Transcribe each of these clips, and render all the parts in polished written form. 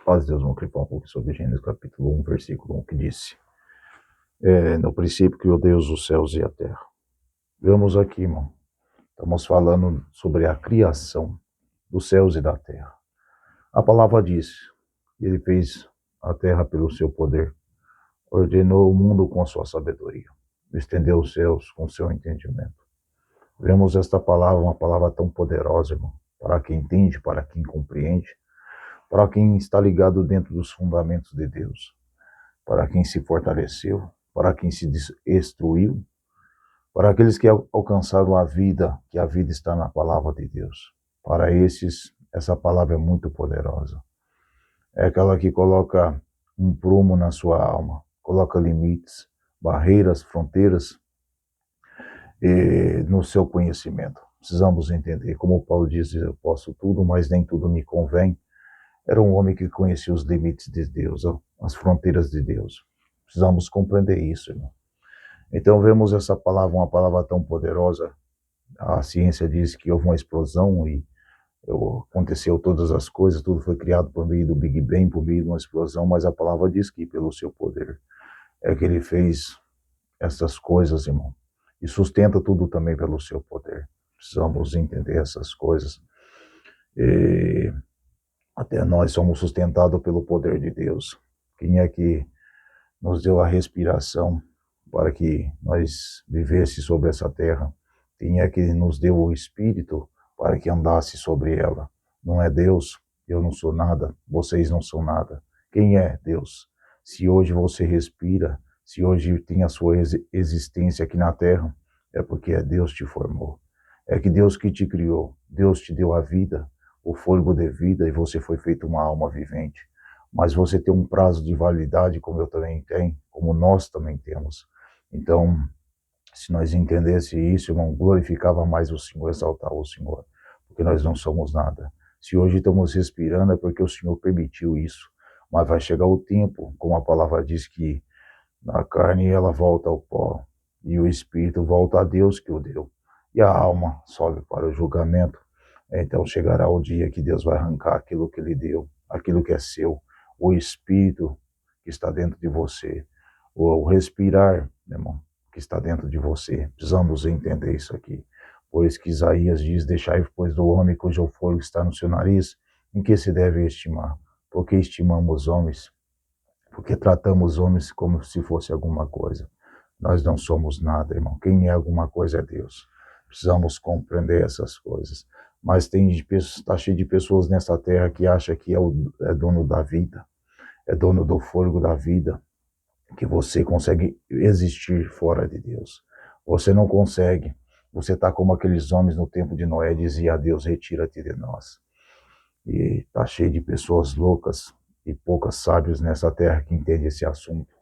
Paz de Deus, vamos clipar um pouco sobre Gênesis capítulo 1, versículo 1, que disse: no princípio criou Deus os céus e a terra. Vemos aqui, irmão, estamos falando sobre a criação dos céus e da terra. A palavra diz: Ele fez a terra pelo seu poder, ordenou o mundo com a sua sabedoria, estendeu os céus com o seu entendimento. Vemos esta palavra, uma palavra tão poderosa, irmão, para quem entende, para quem compreende, para quem está ligado dentro dos fundamentos de Deus, para quem se fortaleceu, para quem se destruiu, para aqueles que alcançaram a vida, que a vida está na palavra de Deus. Para esses, essa palavra é muito poderosa. É aquela que coloca um prumo na sua alma, coloca limites, barreiras, fronteiras no seu conhecimento. Precisamos entender, como Paulo diz, eu posso tudo, mas nem tudo me convém. Era um homem que conhecia os limites de Deus, as fronteiras de Deus. Precisamos compreender isso, irmão. Então vemos essa palavra, uma palavra tão poderosa. A ciência diz que houve uma explosão e aconteceu todas as coisas, tudo foi criado por meio do Big Bang, por meio de uma explosão, mas a palavra diz que pelo seu poder é que ele fez essas coisas, irmão. E sustenta tudo também pelo seu poder. Precisamos entender essas coisas. E até nós somos sustentados pelo poder de Deus. Quem é que nos deu a respiração para que nós vivesse sobre essa terra? Quem é que nos deu o Espírito para que andasse sobre ela? Não é Deus? Eu não sou nada, vocês não são nada. Quem é Deus? Se hoje você respira, se hoje tem a sua existência aqui na terra, é porque é Deus que te formou. É que Deus que te criou, Deus te deu a vida, o fôlego de vida, e você foi feito uma alma vivente. Mas você tem um prazo de validade, como eu também tenho, como nós também temos. Então, se nós entendesse isso, irmão, glorificava mais o Senhor, exaltava o Senhor, porque nós não somos nada. Se hoje estamos respirando é porque o Senhor permitiu isso, mas vai chegar o tempo, como a palavra diz, que a carne ela volta ao pó e o espírito volta a Deus que o deu, e a alma sobe para o julgamento. Então chegará o dia que Deus vai arrancar aquilo que Ele deu, aquilo que é seu, o espírito que está dentro de você, o respirar, meu irmão, que está dentro de você. Precisamos entender isso aqui. Pois que Isaías diz: deixai, pois, do homem cujo fôlego está no seu nariz, em que se deve estimar? Porque estimamos homens, porque tratamos homens como se fosse alguma coisa. Nós não somos nada, irmão. Quem é alguma coisa é Deus. Precisamos compreender essas coisas. Mas está cheio de pessoas nessa terra que acham que é dono da vida, é dono do fôlego da vida, que você consegue existir fora de Deus. Você não consegue. Você está como aqueles homens no tempo de Noé, dizia a Deus: retira-te de nós. E está cheio de pessoas loucas e poucas sábios nessa terra que entendem esse assunto.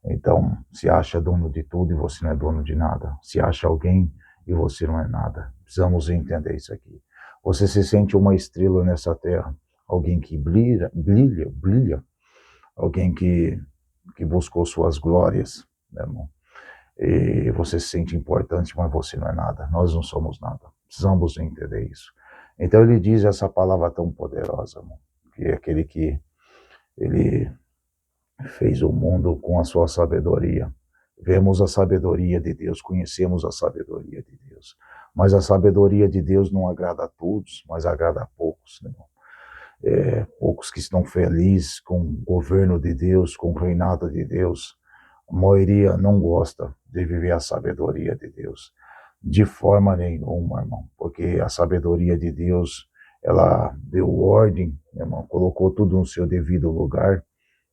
Então, se acha dono de tudo e você não é dono de nada. Se acha alguém e você não é nada. Precisamos entender isso aqui. Você se sente uma estrela nessa terra, alguém que brilha, alguém que buscou suas glórias, né, irmão? E você se sente importante, mas você não é nada. Nós não somos nada. Precisamos entender isso. Então ele diz essa palavra tão poderosa, irmão, que é aquele que ele fez o mundo com a sua sabedoria. Vemos a sabedoria de Deus, conhecemos a sabedoria de Deus. Mas a sabedoria de Deus não agrada a todos, mas agrada a poucos, né, irmão? Poucos que estão felizes com o governo de Deus, com o reinado de Deus. A maioria não gosta de viver a sabedoria de Deus, de forma nenhuma, irmão, porque a sabedoria de Deus, ela deu ordem, irmão, colocou tudo no seu devido lugar.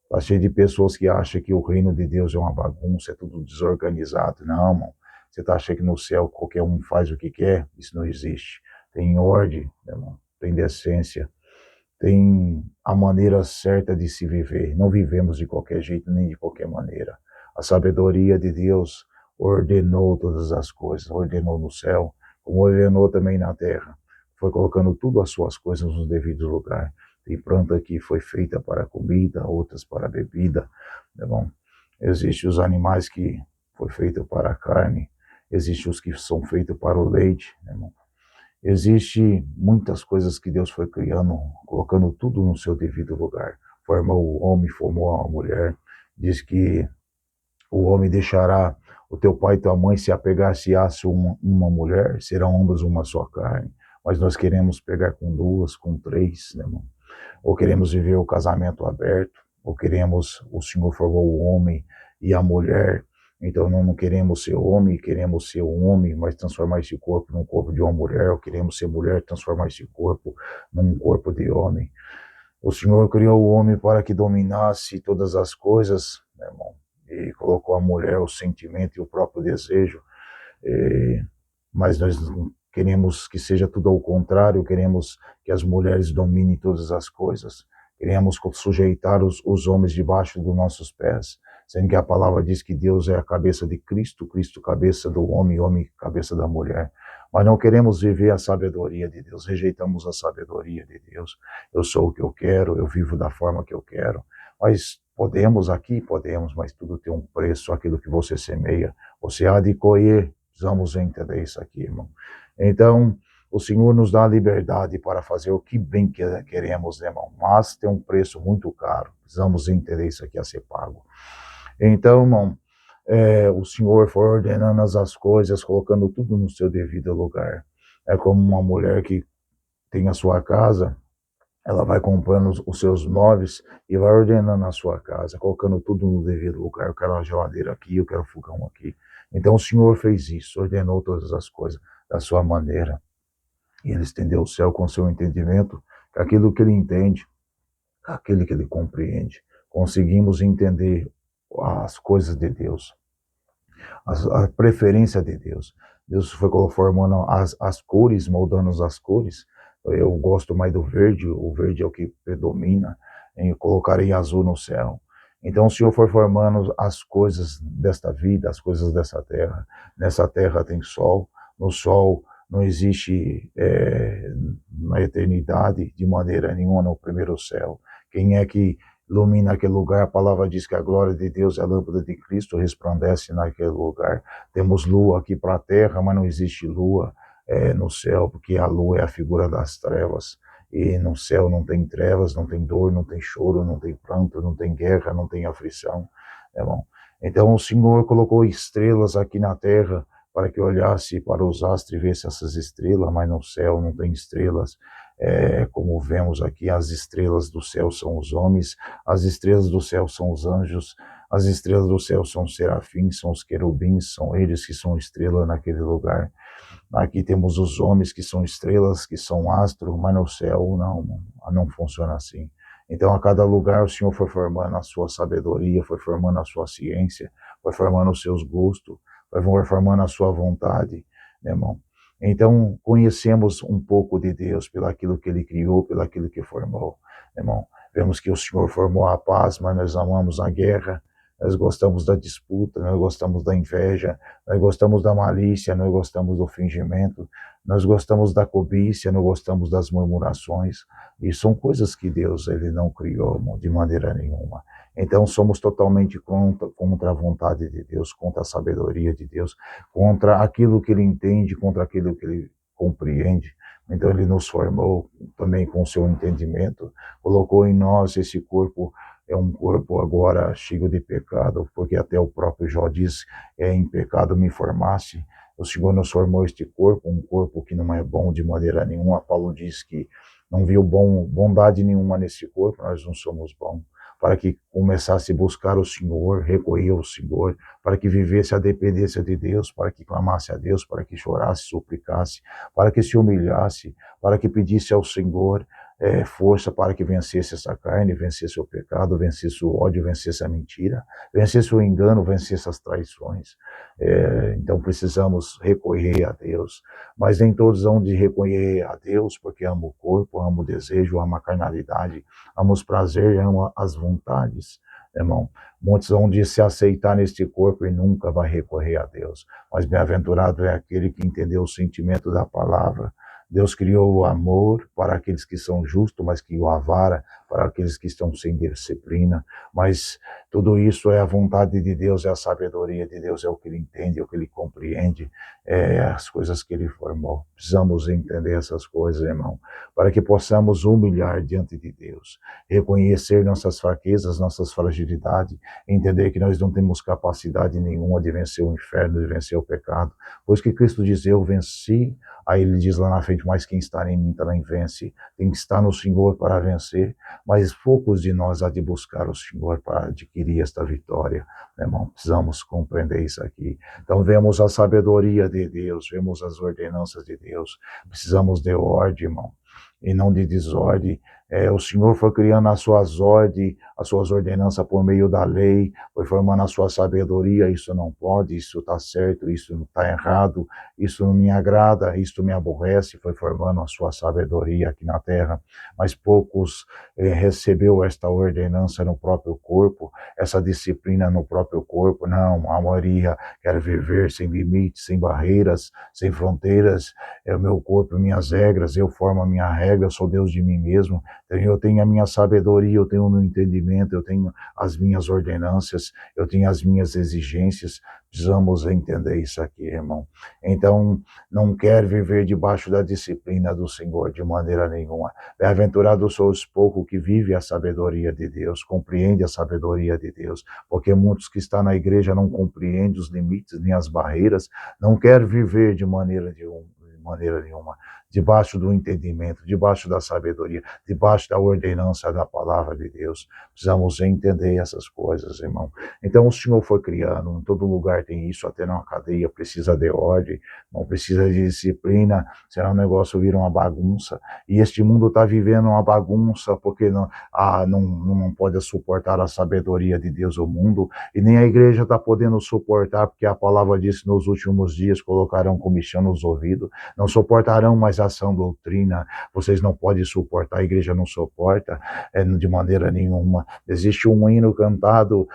Está cheio de pessoas que acham que o reino de Deus é uma bagunça, é tudo desorganizado. Não, irmão, você está achando que no céu qualquer um faz o que quer? Isso não existe. Tem ordem, irmão, tem decência, tem a maneira certa de se viver. Não vivemos de qualquer jeito, nem de qualquer maneira. A sabedoria de Deus ordenou todas as coisas, ordenou no céu, como ordenou também na terra. Foi colocando tudo as suas coisas no devido lugar. Tem planta que foi feita para comida, outras para bebida, tá bom? Existem os animais que foi feito para a carne, existem os que são feitos para o leite, tá bom? Existe muitas coisas que Deus foi criando, colocando tudo no seu devido lugar. formou o homem, formou a mulher. Diz que o homem deixará o teu pai e tua mãe, se apegar-se-á uma mulher, serão ambos uma só carne. Mas nós queremos pegar com duas, com três, né, irmão? Ou queremos viver o casamento aberto, ou queremos, o Senhor formou o homem e a mulher, então não queremos ser homem, queremos ser um homem, mas transformar esse corpo num corpo de uma mulher, ou queremos ser mulher, transformar esse corpo num corpo de homem. O Senhor criou o homem para que dominasse todas as coisas, né, irmão? E colocou a mulher o sentimento e o próprio desejo, mas nós queremos que seja tudo ao contrário, queremos que as mulheres dominem todas as coisas, queremos sujeitar os homens debaixo dos nossos pés, sendo que a palavra diz que Deus é a cabeça de Cristo, Cristo cabeça do homem, homem cabeça da mulher. Mas não queremos viver a sabedoria de Deus, rejeitamos a sabedoria de Deus. Eu sou o que eu quero, eu vivo da forma que eu quero. Mas podemos aqui, podemos, mas tudo tem um preço, aquilo que você semeia, você há de colher. Precisamos entender isso aqui, irmão. Então, o Senhor nos dá a liberdade para fazer o que bem queremos, irmão, mas tem um preço muito caro. Precisamos entender isso aqui a ser pago. Então, irmão, o Senhor foi ordenando as coisas, colocando tudo no seu devido lugar. É como uma mulher que tem a sua casa, ela vai comprando os seus móveis e vai ordenando a sua casa, colocando tudo no devido lugar. Eu quero uma geladeira aqui, eu quero um fogão aqui. Então o Senhor fez isso, ordenou todas as coisas da sua maneira. E ele estendeu o céu com seu entendimento, aquilo que ele entende, aquilo que ele compreende. Conseguimos entender as coisas de Deus, a preferência de Deus. Deus foi formando as cores, moldando as cores. Eu gosto mais do verde, o verde é o que predomina, eu colocarei azul no céu. Então o Senhor foi formando as coisas desta vida, as coisas dessa terra. Nessa terra tem sol, no sol não existe na eternidade, de maneira nenhuma, no primeiro céu. Quem é que ilumina aquele lugar? A palavra diz que a glória de Deus é a lâmpada de Cristo, resplandece naquele lugar. Temos lua aqui para a terra, mas não existe lua no céu, porque a lua é a figura das trevas. E no céu não tem trevas, não tem dor, não tem choro, não tem pranto, não tem guerra, não tem aflição. Bom? Então o Senhor colocou estrelas aqui na terra para que olhasse para os astros e visse essas estrelas, mas no céu não tem estrelas. Como vemos aqui, as estrelas do céu são os homens, as estrelas do céu são os anjos, as estrelas do céu são os serafins, são os querubins, são eles que são estrelas naquele lugar. Aqui temos os homens que são estrelas, que são astros, mas no céu não funciona assim. Então a cada lugar o Senhor foi formando a sua sabedoria, foi formando a sua ciência, foi formando os seus gostos, foi formando a sua vontade, né, irmão? Então conhecemos um pouco de Deus pelo aquilo que Ele criou, pelo aquilo que formou, né, irmão? Vemos que o Senhor formou a paz, mas nós amamos a guerra, nós gostamos da disputa, nós gostamos da inveja, nós gostamos da malícia, nós gostamos do fingimento, nós gostamos da cobiça, nós gostamos das murmurações, e são coisas que Deus ele não criou de maneira nenhuma. Então somos totalmente contra a vontade de Deus, contra a sabedoria de Deus, contra aquilo que Ele entende, contra aquilo que Ele compreende. Então Ele nos formou também com o seu entendimento, colocou em nós esse corpo. É um corpo agora cheio de pecado, porque até o próprio Jó diz, em pecado me formasse. O Senhor nos formou este corpo, um corpo que não é bom de maneira nenhuma. Paulo diz que não viu bondade nenhuma nesse corpo, nós não somos bons. Para que começasse a buscar o Senhor, recorrer ao Senhor, para que vivesse a dependência de Deus, para que clamasse a Deus, para que chorasse, suplicasse, para que se humilhasse, para que pedisse ao Senhor força para que vencesse essa carne, vencesse o pecado, vencesse o ódio, vencesse a mentira, vencesse o engano, vencesse as traições. Então precisamos recorrer a Deus, mas nem todos vão de recorrer a Deus, porque ama o corpo, ama o desejo, ama a carnalidade, ama os prazeres, ama as vontades. Irmão, muitos vão de se aceitar neste corpo e nunca vai recorrer a Deus, mas bem-aventurado é aquele que entendeu o sentimento da palavra. Deus criou o amor para aqueles que são justos, mas criou a vara para aqueles que estão sem disciplina, mas tudo isso é a vontade de Deus, é a sabedoria de Deus, é o que Ele entende, é o que Ele compreende, é as coisas que Ele formou. Precisamos entender essas coisas, irmão, para que possamos humilhar diante de Deus, reconhecer nossas fraquezas, nossas fragilidades, entender que nós não temos capacidade nenhuma de vencer o inferno, de vencer o pecado, pois que Cristo diz, eu venci, aí Ele diz lá na frente, mas quem está em mim também vence, tem que estar no Senhor para vencer, mas poucos de nós há de buscar o Senhor para adquirir esta vitória, né, irmão? Precisamos compreender isso aqui. Então vemos a sabedoria de Deus, vemos as ordenanças de Deus, precisamos de ordem, irmão, e não de desordem. O Senhor foi criando as suas ordens, as suas ordenanças por meio da lei, foi formando a sua sabedoria, isso não pode, isso está certo, isso não está errado, isso não me agrada, isso me aborrece, foi formando a sua sabedoria aqui na terra, mas poucos recebeu esta ordenança no próprio corpo, essa disciplina no próprio corpo, não, a maioria quer viver sem limites, sem barreiras, sem fronteiras, é o meu corpo, minhas regras, eu formo a minha regra, eu sou Deus de mim mesmo, eu tenho a minha sabedoria, eu tenho o meu entendimento, eu tenho as minhas ordenanças, eu tenho as minhas exigências, precisamos entender isso aqui, irmão. Então, não quer viver debaixo da disciplina do Senhor de maneira nenhuma. Bem-aventurados são os poucos que vivem a sabedoria de Deus, compreendem a sabedoria de Deus, porque muitos que estão na igreja não compreendem os limites nem as barreiras, não quer viver de maneira nenhuma, debaixo do entendimento, debaixo da sabedoria, debaixo da ordenança da palavra de Deus. Precisamos entender essas coisas, irmão. Então o Senhor foi criando, em todo lugar tem isso, até numa cadeia precisa de ordem, não precisa de disciplina, senão o negócio vira uma bagunça. E este mundo está vivendo uma bagunça, porque não pode suportar a sabedoria de Deus o mundo, e nem a igreja está podendo suportar, porque a palavra disse, nos últimos dias colocarão comichão nos ouvidos, não suportarão mais a sã doutrina, vocês não podem suportar, a igreja não suporta de maneira nenhuma. Existe um hino cantado,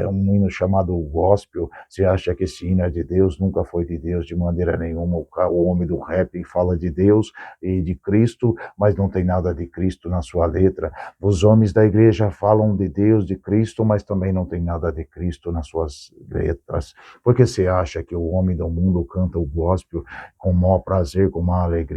um hino chamado gospel, você acha que esse hino é de Deus? Nunca foi de Deus de maneira nenhuma. O homem do rap fala de Deus e de Cristo, mas não tem nada de Cristo na sua letra. Os homens da igreja falam de Deus, de Cristo, mas também não tem nada de Cristo nas suas letras. Por que você acha que o homem do mundo canta o gospel com maior prazer, com maior alegria?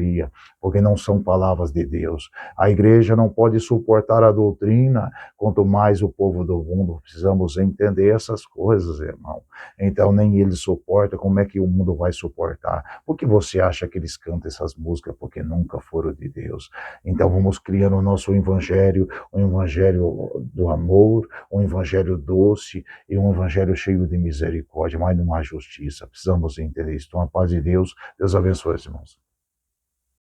Porque não são palavras de Deus. A igreja não pode suportar a doutrina, quanto mais o povo do mundo. Precisamos entender essas coisas, irmão. Então nem eles suportam, como é que o mundo vai suportar? Por que você acha que eles cantam essas músicas? Porque nunca foram de Deus. Então vamos criando o nosso evangelho, um evangelho do amor, um evangelho doce e um evangelho cheio de misericórdia, mas não há justiça. Precisamos entender isso. Então a paz de Deus, Deus abençoe, irmãos.